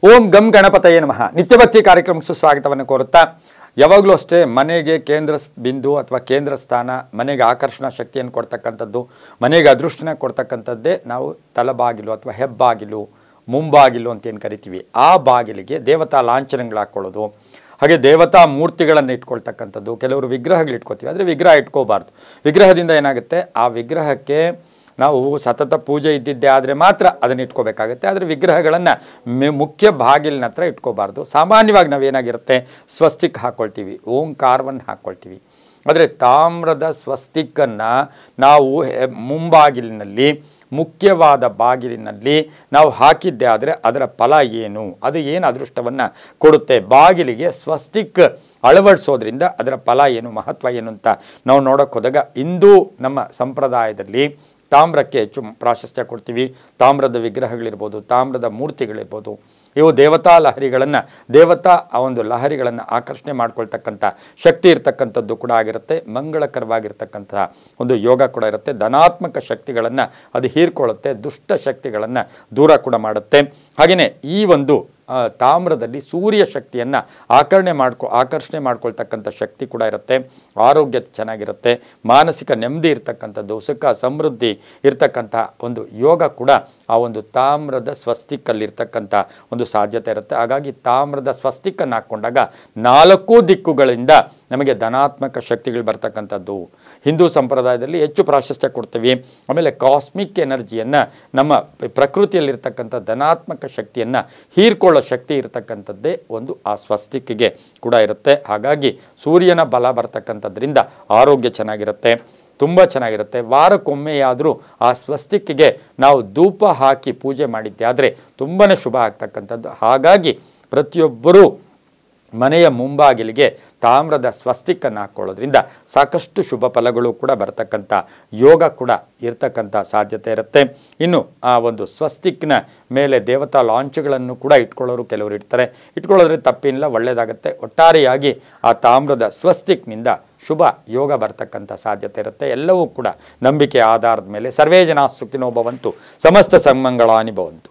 ಓಂ ಗಂ ಗಣಪತಯೇ ನಮಃ. ನಿತ್ಯಭಕ್ತಿ ಕಾರ್ಯಕ್ರಮಕ್ಕೆ ಸುಸ್ವಾಗತವನ್ನು ಕೋರುತ್ತಾ, ಯಾವಾಗಲೂ ಅಷ್ಟೇ ಮನೆಗೆ ಕೇಂದ್ರ ಬಿಂದು ಅಥವಾ ಕೇಂದ್ರ ಸ್ಥಾನ, ಮನೆಗೆ ಆಕರ್ಷಣಾ ಶಕ್ತಿಯನ್ನು ಕೊಡ್ತಕ್ಕಂಥದ್ದು, ಮನೆಗೆ ಅದೃಷ್ಟನ ಕೊಡ್ತಕ್ಕಂಥದ್ದೇ ನಾವು ತಲಬಾಗಿಲು ಅಥವಾ ಹೆಬ್ಬಾಗಿಲು, ಮುಂಬಾಗಿಲು ಅಂತ ಏನು ಕರಿತೀವಿ. ಆ ಬಾಗಿಲಿಗೆ ದೇವತಾ ಲಾಂಛನಗಳು ಹಾಕ್ಕೊಳ್ಳೋದು, ಹಾಗೆ ದೇವತಾ ಮೂರ್ತಿಗಳನ್ನು ಇಟ್ಕೊಳ್ತಕ್ಕಂಥದ್ದು. ಕೆಲವರು ವಿಗ್ರಹಗಳು ಇಟ್ಕೋತೀವಿ, ಆದರೆ ವಿಗ್ರಹ ಇಟ್ಕೋಬಾರ್ದು. ವಿಗ್ರಹದಿಂದ ಏನಾಗುತ್ತೆ, ಆ ವಿಗ್ರಹಕ್ಕೆ ನಾವು ಸತತ ಪೂಜೆ ಇದ್ದಿದ್ದೇ ಆದರೆ ಮಾತ್ರ ಅದನ್ನು ಇಟ್ಕೋಬೇಕಾಗುತ್ತೆ. ಆದರೆ ವಿಗ್ರಹಗಳನ್ನು ಮುಖ್ಯ ಬಾಗಿಲಿನ ಹತ್ರ ಇಟ್ಕೋಬಾರ್ದು. ಸಾಮಾನ್ಯವಾಗಿ ನಾವೇನಾಗಿರುತ್ತೆ, ಸ್ವಸ್ತಿಕ್ ಹಾಕ್ಕೊಳ್ತೀವಿ, ಓಂಕಾರವನ್ನು ಹಾಕ್ಕೊಳ್ತೀವಿ. ಆದರೆ ತಾಮ್ರದ ಸ್ವಸ್ತಿಕ್ಕನ್ನು ನಾವು ಮುಂಬಾಗಿಲಿನಲ್ಲಿ, ಮುಖ್ಯವಾದ ಬಾಗಿಲಿನಲ್ಲಿ ನಾವು ಹಾಕಿದ್ದೆ ಆದರೆ ಅದರ ಫಲ ಏನು, ಅದು ಏನು ಅದೃಷ್ಟವನ್ನು ಕೊಡುತ್ತೆ, ಬಾಗಿಲಿಗೆ ಸ್ವಸ್ತಿಕ್ ಅಳವಡಿಸೋದ್ರಿಂದ ಅದರ ಫಲ ಏನು, ಮಹತ್ವ ಏನು ಅಂತ ನಾವು ನೋಡೋಕೆ ಹೋದಾಗ, ಇಂದು ನಮ್ಮ ಸಂಪ್ರದಾಯದಲ್ಲಿ ತಾಮ್ರಕ್ಕೆ ಹೆಚ್ಚು ಪ್ರಾಶಸ್ತ್ಯ ಕೊಡ್ತೀವಿ. ತಾಮ್ರದ ವಿಗ್ರಹಗಳಿರ್ಬೋದು, ತಾಮ್ರದ ಮೂರ್ತಿಗಳಿರ್ಬೋದು, ಇವು ದೇವತಾ ಲಹರಿಗಳನ್ನು, ದೇವತಾ ಆ ಒಂದು ಲಹರಿಗಳನ್ನು ಆಕರ್ಷಣೆ ಮಾಡ್ಕೊಳ್ತಕ್ಕಂಥ ಶಕ್ತಿ ಇರ್ತಕ್ಕಂಥದ್ದು ಕೂಡ ಆಗಿರುತ್ತೆ. ಮಂಗಳಕರವಾಗಿರ್ತಕ್ಕಂಥ ಒಂದು ಯೋಗ ಕೂಡ ಇರುತ್ತೆ. ಧನಾತ್ಮಕ ಶಕ್ತಿಗಳನ್ನು ಅದು ಹೀರ್ಕೊಳ್ಳುತ್ತೆ, ದುಷ್ಟ ಶಕ್ತಿಗಳನ್ನು ದೂರ ಕೂಡ ಮಾಡುತ್ತೆ. ಹಾಗೆಯೇ ಈ ಒಂದು ತಾಮ್ರದಲ್ಲಿ ಸೂರ್ಯ ಶಕ್ತಿಯನ್ನು ಆಕರ್ಷಣೆ ಮಾಡ್ಕೊಳ್ತಕ್ಕಂಥ ಶಕ್ತಿ ಕೂಡ ಇರುತ್ತೆ. ಆರೋಗ್ಯ ಚೆನ್ನಾಗಿರುತ್ತೆ, ಮಾನಸಿಕ ನೆಮ್ಮದಿ ಇರ್ತಕ್ಕಂಥದ್ದು, ಸುಖ ಸಮೃದ್ಧಿ ಇರ್ತಕ್ಕಂಥ ಒಂದು ಯೋಗ ಕೂಡ ಆ ಒಂದು ತಾಮ್ರದ ಸ್ವಸ್ತಿಕ್ಕಲ್ಲಿರ್ತಕ್ಕಂಥ ಒಂದು ಸಾಧ್ಯತೆ ಇರುತ್ತೆ. ಹಾಗಾಗಿ ತಾಮ್ರದ ಸ್ವಸ್ತಿಕ್ಕನ್ನು ಹಾಕ್ಕೊಂಡಾಗ 4 ದಿಕ್ಕುಗಳಿಂದ ನಮಗೆ ಧನಾತ್ಮಕ ಶಕ್ತಿಗಳು ಬರ್ತಕ್ಕಂಥದ್ದು ಹಿಂದೂ ಸಂಪ್ರದಾಯದಲ್ಲಿ ಹೆಚ್ಚು ಪ್ರಾಶಸ್ತ್ಯ ಕೊಡ್ತೀವಿ. ಆಮೇಲೆ ಕಾಸ್ಮಿಕ್ ಎನರ್ಜಿಯನ್ನು, ನಮ್ಮ ಪ್ರಕೃತಿಯಲ್ಲಿರ್ತಕ್ಕಂಥ ಧನಾತ್ಮಕ ಶಕ್ತಿಯನ್ನು ಹೀರ್ಕೊಳ್ಳೋ ಶಕ್ತಿ ಇರತಕ್ಕಂಥದ್ದೇ ಒಂದು ಆ ಸ್ವಸ್ತಿಕ್ಕಿಗೆ ಕೂಡ ಇರುತ್ತೆ. ಹಾಗಾಗಿ ಸೂರ್ಯನ ಬಲ ಬರ್ತಕ್ಕಂಥದ್ರಿಂದ ಆರೋಗ್ಯ ಚೆನ್ನಾಗಿರುತ್ತೆ, ತುಂಬ ಚೆನ್ನಾಗಿರುತ್ತೆ. ವಾರಕ್ಕೊಮ್ಮೆಯಾದರೂ ಆ ಸ್ವಸ್ತಿಕ್ಕಿಗೆ ನಾವು ಧೂಪ ಹಾಕಿ ಪೂಜೆ ಮಾಡಿದ್ದೆ ಆದರೆ ತುಂಬಾ ಶುಭ ಆಗ್ತಕ್ಕಂಥದ್ದು. ಹಾಗಾಗಿ ಪ್ರತಿಯೊಬ್ಬರೂ ಮನೆಯ ಮುಂಬಾಗಿಲಿಗೆ ತಾಮ್ರದ ಸ್ವಸ್ತಿಕ್ಕನ್ನು ಹಾಕ್ಕೊಳ್ಳೋದ್ರಿಂದ ಸಾಕಷ್ಟು ಶುಭ ಫಲಗಳು ಕೂಡ ಬರ್ತಕ್ಕಂಥ ಯೋಗ ಕೂಡ ಇರ್ತಕ್ಕಂಥ ಸಾಧ್ಯತೆ ಇರುತ್ತೆ. ಇನ್ನು ಆ ಒಂದು ಸ್ವಸ್ತಿಕ್ನ ಮೇಲೆ ದೇವತಾ ಲಾಂಛಗಳನ್ನು ಕೂಡ ಇಟ್ಕೊಳ್ಳೋರು ಕೆಲವರು ಇರ್ತಾರೆ. ಇಟ್ಕೊಳ್ಳೋದ್ರೆ ತಪ್ಪೇನಿಲ್ಲ, ಒಳ್ಳೆಯದಾಗುತ್ತೆ. ಒಟ್ಟಾರೆಯಾಗಿ ಆ ತಾಮ್ರದ ಸ್ವಸ್ತಿಕ್ನಿಂದ ಶುಭ ಯೋಗ ಬರ್ತಕ್ಕಂಥ ಸಾಧ್ಯತೆ ಇರುತ್ತೆ. ಎಲ್ಲವೂ ಕೂಡ ನಂಬಿಕೆ ಆಧಾರದ ಮೇಲೆ. ಸರ್ವೇ ಜನ ಸುಖಿನೋ ಭವಂತು, ಸಮಸ್ತ ಸನ್ಮಂಗಳಾನಿ ಭವಂತು.